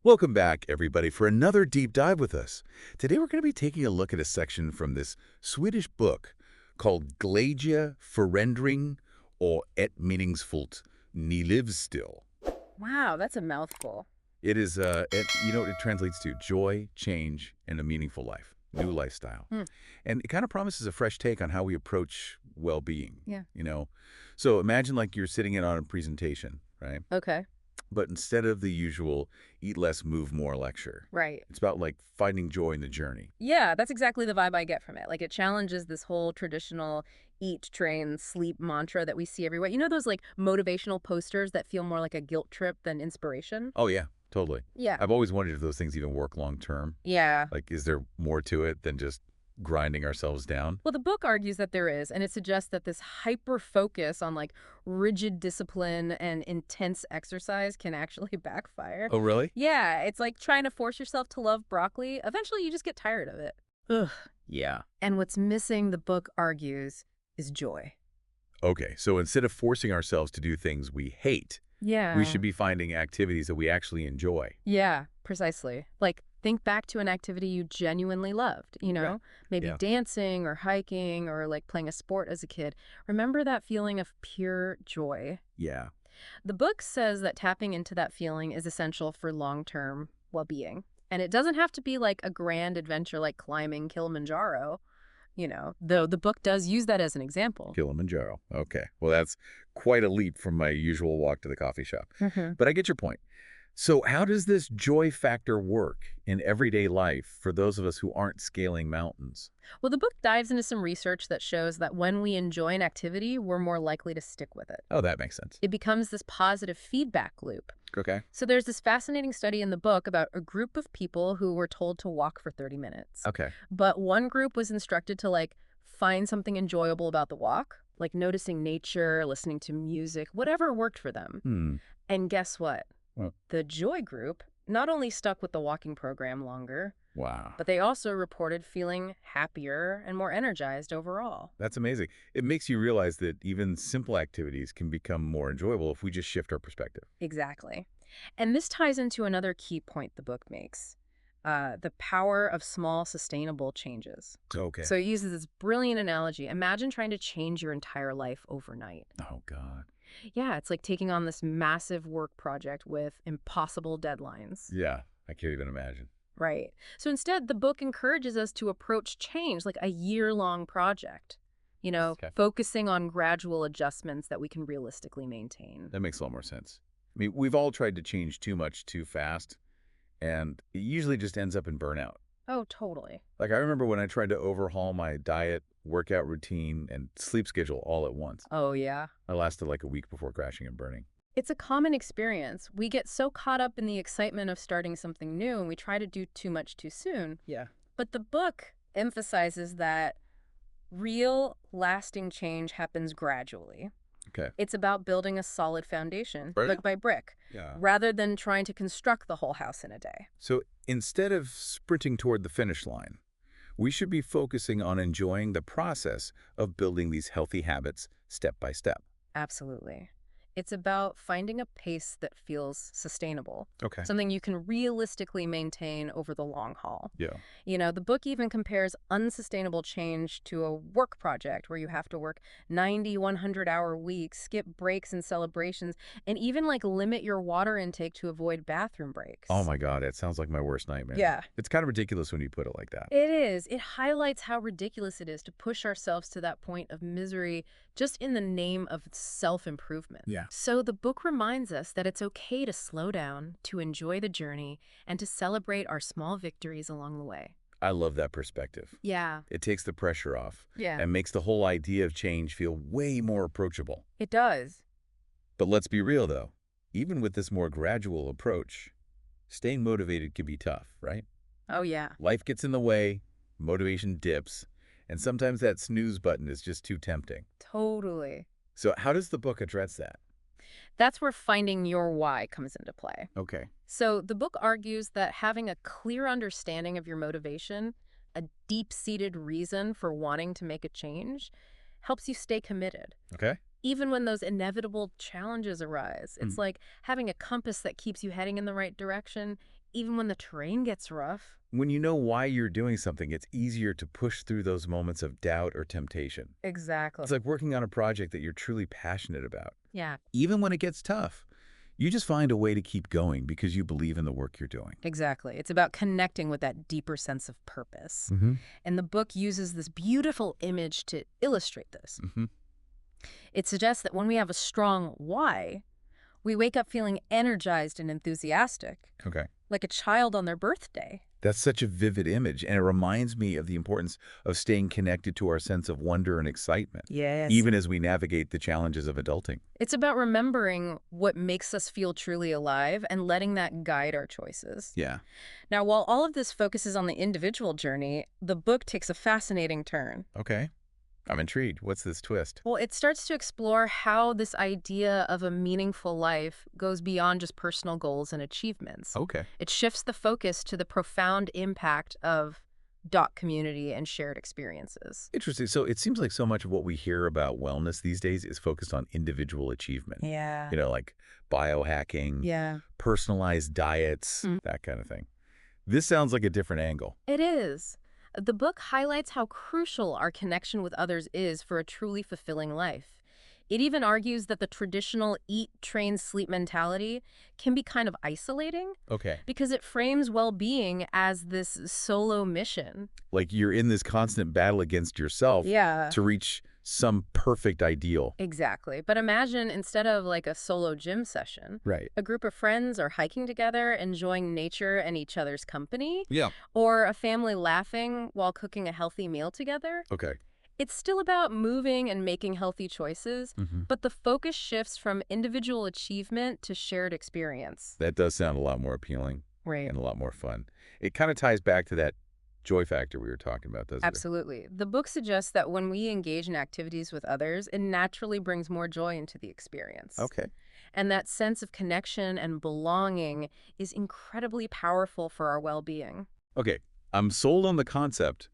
Welcome back, everybody, for another deep dive with us. Today we're going to be taking a look at a section from this Swedish book called Glädje Förändring och ett meningsfullt Ni livsstil. Wow, that's a mouthful. It is, you know what it translates to? Joy, change, and a meaningful life, new lifestyle. Hmm. And it kind of promises a fresh take on how we approach well-being, Yeah. So imagine like you're sitting in on a presentation, right? Okay. But instead of the usual eat less, move more lecture, Right. it's about like finding joy in the journey. Yeah, that's exactly the vibe I get from it. Like it challenges this whole traditional eat, train, sleep mantra that we see everywhere. You know those like motivational posters that feel more like a guilt trip than inspiration? Oh, yeah, totally. Yeah. I've always wondered if those things even work long term. Yeah. Like, is there more to it than just grinding ourselves down? Well, the book argues that there is, and it suggests that this hyper focus on like rigid discipline and intense exercise can actually backfire. Oh, really? Yeah, it's like trying to force yourself to love broccoli. Eventually, you just get tired of it. Ugh. Yeah. And what's missing, the book argues, is joy. Okay, so instead of forcing ourselves to do things we hate, Yeah. we should be finding activities that we actually enjoy. Yeah, precisely. Like, think back to an activity you genuinely loved, Maybe Yeah. dancing or hiking or like playing a sport as a kid. Remember that feeling of pure joy? Yeah. The book says that tapping into that feeling is essential for long-term well-being. And it doesn't have to be like a grand adventure like climbing Kilimanjaro, though the book does use that as an example. Kilimanjaro. Okay. Well, that's quite a leap from my usual walk to the coffee shop. Mhm. But I get your point. So how does this joy factor work in everyday life for those of us who aren't scaling mountains? Well, the book dives into some research that shows that when we enjoy an activity, we're more likely to stick with it. Oh, that makes sense. It becomes this positive feedback loop. Okay. So there's this fascinating study in the book about a group of people who were told to walk for 30 minutes. Okay. But one group was instructed to like find something enjoyable about the walk, like noticing nature, listening to music, whatever worked for them. And guess what? Well, The joy group not only stuck with the walking program longer, wow. but they also reported feeling happier and more energized overall. That's amazing. It makes you realize that even simple activities can become more enjoyable if we just shift our perspective. Exactly. And this ties into another key point the book makes, the power of small, sustainable changes. Okay. So it uses this brilliant analogy. Imagine trying to change your entire life overnight. Oh, God. Yeah, it's like taking on this massive work project with impossible deadlines. Yeah, I can't even imagine. Right. So instead, the book encourages us to approach change like a year-long project, Okay. focusing on gradual adjustments that we can realistically maintain. That makes a lot more sense. I mean, we've all tried to change too much too fast, and it usually just ends up in burnout. Oh, totally. Like, I remember when I tried to overhaul my diet, workout routine, and sleep schedule all at once. Oh, yeah. I lasted like a week before crashing and burning. It's a common experience. We get so caught up in the excitement of starting something new and we try to do too much too soon. Yeah. But the book emphasizes that real, lasting change happens gradually. Okay. It's about building a solid foundation, Right. brick by brick, Yeah. rather than trying to construct the whole house in a day. So instead of sprinting toward the finish line, we should be focusing on enjoying the process of building these healthy habits step by step. Absolutely. It's about finding a pace that feels sustainable, Okay. something you can realistically maintain over the long haul. Yeah. The book even compares unsustainable change to a work project where you have to work 90, 100-hour weeks, skip breaks and celebrations, and even like limit your water intake to avoid bathroom breaks. Oh my God, it sounds like my worst nightmare. Yeah. It's kind of ridiculous when you put it like that. It is. It highlights how ridiculous it is to push ourselves to that point of misery just in the name of self-improvement. Yeah. So the book reminds us that it's okay to slow down, to enjoy the journey, and to celebrate our small victories along the way. I love that perspective. Yeah. It takes the pressure off Yeah. and makes the whole idea of change feel way more approachable. It does. But let's be real though, even with this more gradual approach, staying motivated can be tough, right? Oh, yeah. Life gets in the way, motivation dips, and sometimes that snooze button is just too tempting. Totally. So how does the book address that? That's where finding your why comes into play. Okay. So the book argues that having a clear understanding of your motivation, a deep-seated reason for wanting to make a change, helps you stay committed. Okay. Even when those inevitable challenges arise. It's like having a compass that keeps you heading in the right direction, even when the terrain gets rough. When you know why you're doing something, it's easier to push through those moments of doubt or temptation. Exactly. It's like working on a project that you're truly passionate about. Yeah, Even when it gets tough, you just find a way to keep going because you believe in the work you're doing. exactly. It's about connecting with that deeper sense of purpose. Mm-hmm. And the book uses this beautiful image to illustrate this. Mm-hmm. It suggests that when we have a strong why, we wake up feeling energized and enthusiastic, Okay. like a child on their birthday. That's such a vivid image, and it reminds me of the importance of staying connected to our sense of wonder and excitement, Yes. even as we navigate the challenges of adulting. It's about remembering what makes us feel truly alive and letting that guide our choices. Yeah. Now, while all of this focuses on the individual journey, the book takes a fascinating turn. Okay. I'm intrigued. What's this twist? Well, it starts to explore how this idea of a meaningful life goes beyond just personal goals and achievements. Okay. It shifts the focus to the profound impact of dot community and shared experiences. Interesting. So it seems like so much of what we hear about wellness these days is focused on individual achievement. Yeah. Like biohacking, Yeah. personalized diets, Mm. that kind of thing. This sounds like a different angle. It is. The book highlights how crucial our connection with others is for a truly fulfilling life. It even argues that the traditional eat, train, sleep mentality can be kind of isolating Okay. because it frames well-being as this solo mission. Like you're in this constant battle against yourself Yeah. to reach some perfect ideal. Exactly. But imagine instead of like a solo gym session, Right. a group of friends are hiking together, enjoying nature and each other's company, Yeah. or a family laughing while cooking a healthy meal together. Okay. It's still about moving and making healthy choices, Mm-hmm. but the focus shifts from individual achievement to shared experience. That does sound a lot more appealing Right. and a lot more fun. It kind of ties back to that joy factor we were talking about, doesn't it? Absolutely. The book suggests that when we engage in activities with others, it naturally brings more joy into the experience. Okay. And that sense of connection and belonging is incredibly powerful for our well-being. Okay. I'm sold on the concept,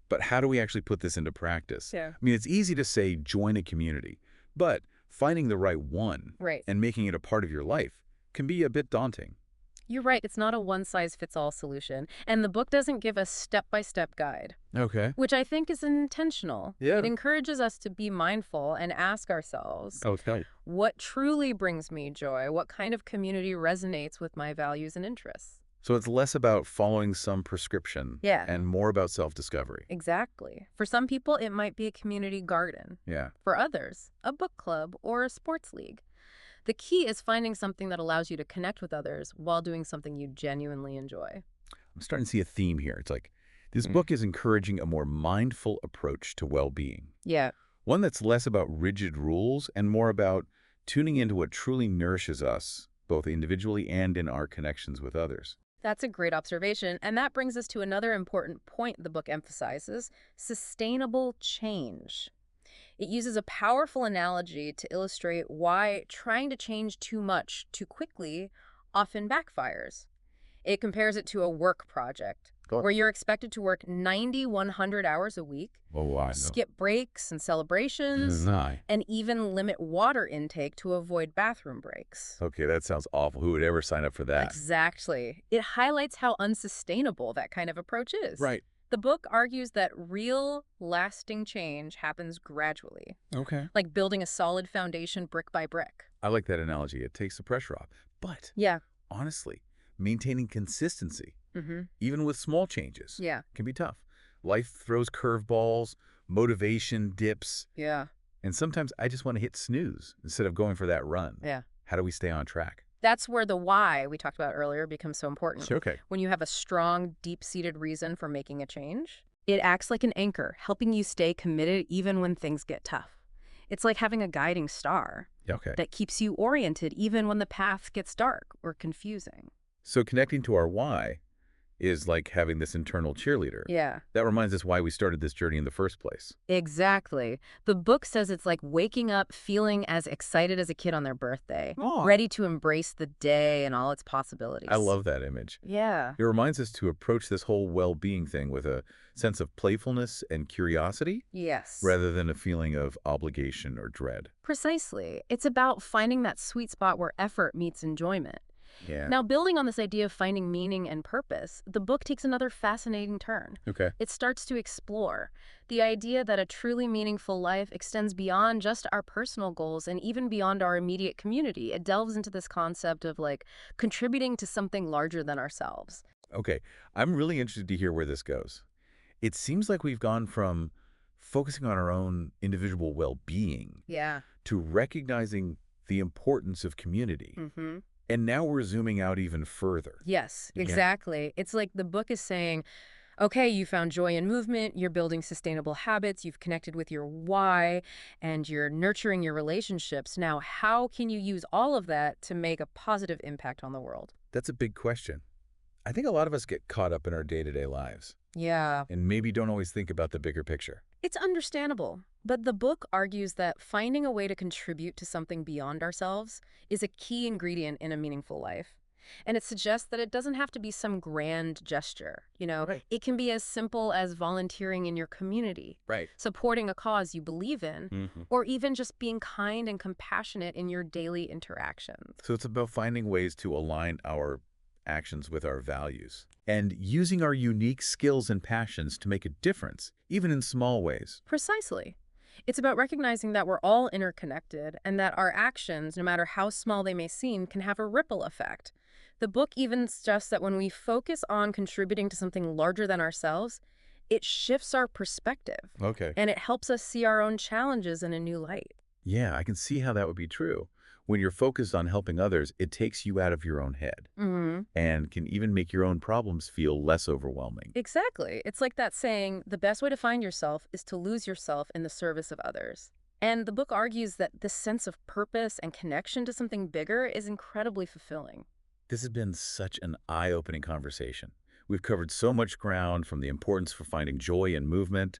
but how do we actually put this into practice? Yeah. I mean, it's easy to say join a community, but finding the right one Right. and making it a part of your life can be a bit daunting. You're right. It's not a one-size-fits-all solution. And the book doesn't give a step-by-step guide, Okay. which I think is intentional. Yeah. It encourages us to be mindful and ask ourselves, Okay. what truly brings me joy? What kind of community resonates with my values and interests? So it's less about following some prescription Yeah. and more about self-discovery. Exactly. For some people, it might be a community garden. Yeah. For others, a book club or a sports league. The key is finding something that allows you to connect with others while doing something you genuinely enjoy. I'm starting to see a theme here. It's like this book is encouraging a more mindful approach to well-being. Yeah. One that's less about rigid rules and more about tuning into what truly nourishes us, both individually and in our connections with others. That's a great observation, and that brings us to another important point the book emphasizes: sustainable change. It uses a powerful analogy to illustrate why trying to change too much too quickly often backfires. It compares it to a work project, where you're expected to work 90, 100 hours a week, Oh, I know. skip breaks and celebrations, and even limit water intake to avoid bathroom breaks. Okay, that sounds awful. Who would ever sign up for that? Exactly. It highlights how unsustainable that kind of approach is. Right. The book argues that real, lasting change happens gradually, Okay. like building a solid foundation brick by brick. I like that analogy. It takes the pressure off. But Yeah. honestly, maintaining consistency, Mm-hmm. even with small changes, Yeah. can be tough. Life throws curveballs, motivation dips, Yeah. and sometimes I just want to hit snooze instead of going for that run. Yeah. How do we stay on track? That's where the why we talked about earlier becomes so important. Okay. When you have a strong, deep-seated reason for making a change, it acts like an anchor, helping you stay committed even when things get tough. It's like having a guiding star Okay. that keeps you oriented even when the path gets dark or confusing. So connecting to our why is like having this internal cheerleader. Yeah. That reminds us why we started this journey in the first place. Exactly. The book says it's like waking up feeling as excited as a kid on their birthday, Oh. ready to embrace the day and all its possibilities. I love that image. Yeah. It reminds us to approach this whole well-being thing with a sense of playfulness and curiosity Yes. rather than a feeling of obligation or dread. Precisely. It's about finding that sweet spot where effort meets enjoyment. Yeah. Now, building on this idea of finding meaning and purpose, the book takes another fascinating turn. Okay. It starts to explore the idea that a truly meaningful life extends beyond just our personal goals and even beyond our immediate community. It delves into this concept of like contributing to something larger than ourselves. Okay. I'm really interested to hear where this goes. It seems like we've gone from focusing on our own individual well-being Yeah. to recognizing the importance of community. Mm-hmm. And now we're zooming out even further. Yes, Yeah. exactly. It's like the book is saying, okay, you found joy in movement, you're building sustainable habits, you've connected with your why, and you're nurturing your relationships. Now, how can you use all of that to make a positive impact on the world? That's a big question. I think a lot of us get caught up in our day-to-day lives Yeah. and maybe don't always think about the bigger picture. It's understandable, but the book argues that finding a way to contribute to something beyond ourselves is a key ingredient in a meaningful life. And it suggests that it doesn't have to be some grand gesture. Right. It can be as simple as volunteering in your community, Right. supporting a cause you believe in, Hmm. or even just being kind and compassionate in your daily interactions. So it's about finding ways to align our actions with our values and using our unique skills and passions to make a difference, even in small ways. Precisely. It's about recognizing that we're all interconnected and that our actions, no matter how small they may seem, can have a ripple effect. The book even suggests that when we focus on contributing to something larger than ourselves, it shifts our perspective Okay. and it helps us see our own challenges in a new light. Yeah, I can see how that would be true. When you're focused on helping others, it takes you out of your own head Hmm. and can even make your own problems feel less overwhelming. Exactly. It's like that saying, the best way to find yourself is to lose yourself in the service of others. And the book argues that this sense of purpose and connection to something bigger is incredibly fulfilling. This has been such an eye-opening conversation. We've covered so much ground, from the importance for finding joy in movement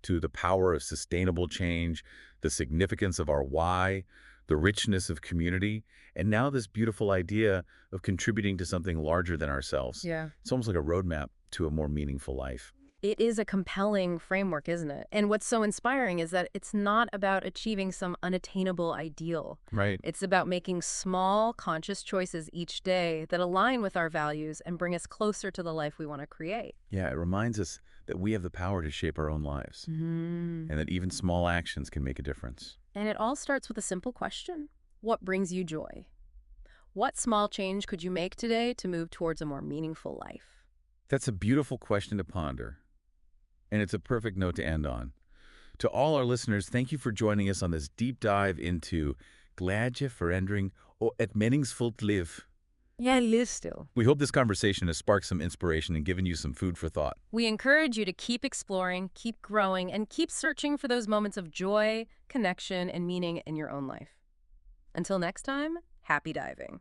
to the power of sustainable change, the significance of our why, the richness of community, and now this beautiful idea of contributing to something larger than ourselves. Yeah. It's almost like a roadmap to a more meaningful life. It is a compelling framework, isn't it? And what's so inspiring is that it's not about achieving some unattainable ideal. Right. It's about making small, conscious choices each day that align with our values and bring us closer to the life we want to create. Yeah, it reminds us that we have the power to shape our own lives Mm. and that even small actions can make a difference. And it all starts with a simple question. What brings you joy? What small change could you make today to move towards a more meaningful life? That's a beautiful question to ponder, and it's a perfect note to end on. To all our listeners, thank you for joining us on this deep dive into Glädje, Verandering og et meningsfullt liv. Yeah, live still. We hope this conversation has sparked some inspiration and given you some food for thought. We encourage you to keep exploring, keep growing, and keep searching for those moments of joy, connection, and meaning in your own life. Until next time, happy diving.